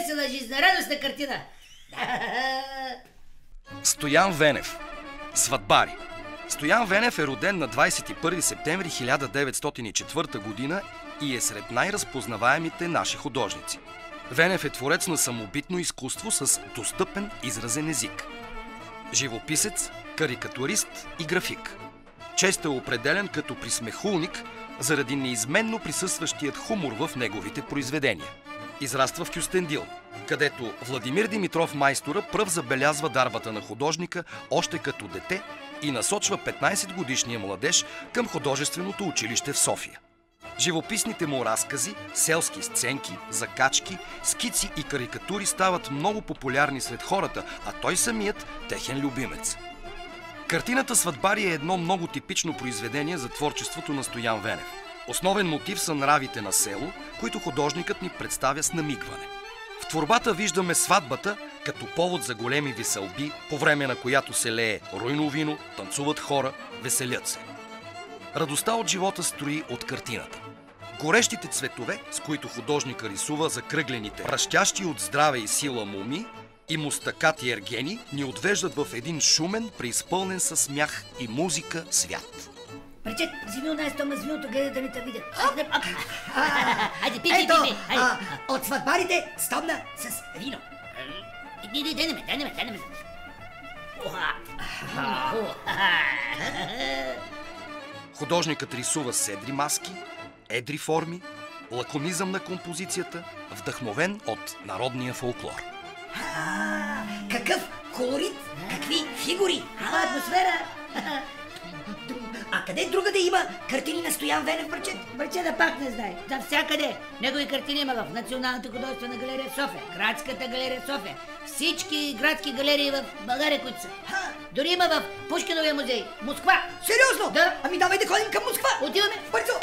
весела, жизнерадостна картина. Стоян Венев. Сватбари. Стоян Венев е роден на 21 септември 1904 година и е сред най-разпознаваемите наши художници. Венев е творец на самобитно изкуство с достъпен изразен език. Живописец, карикатурист и график. Често е определен като присмехулник заради неизменно присъстващият хумор в неговите произведения. Израства в Кюстендил, където Владимир Димитров майстора пръв забелязва дарбата на художника още като дете и насочва 15-годишния младеж към художественото училище в София. Живописните му разкази, селски сценки, закачки, скици и карикатури стават много популярни сред хората, а той самият техен любимец. Картината «Сватбари» е едно много типично произведение за творчеството на Стоян Венев. Основен мотив са нравите на село, които художникът ни представя с намигване. В творбата виждаме сватбата като повод за големи веселби, по време на която се лее руйно вино, танцуват хора, веселят се. Радостта от живота строи от картината. Горещите цветове, с които художника рисува закръглените, растящи от здраве и сила муми и мустакати ергени, ни отвеждат в един шумен, преизпълнен със смях и музика свят. Пречет, вземи у нас Тома с виното, гледай да не те видят. Хайде, пи. От сватбарите стомна с вино. Дай не ме. Художникът рисува седри маски, едри форми, лаконизъм на композицията, вдъхновен от народния фолклор. Какъв колорит, какви фигури. Атмосфера. А къде другаде има картини на Стоян Венев, Брачет? Брачета пак не знае. Навсякъде. Негови картини има в Националната художествена галерия в София, Градската галерия в София, всички градски галерии в България, които са. Дори има в Пушкиновия музей. Москва. Сериозно? Да. Ами давай да ходим към Москва. Отиваме. Бързо.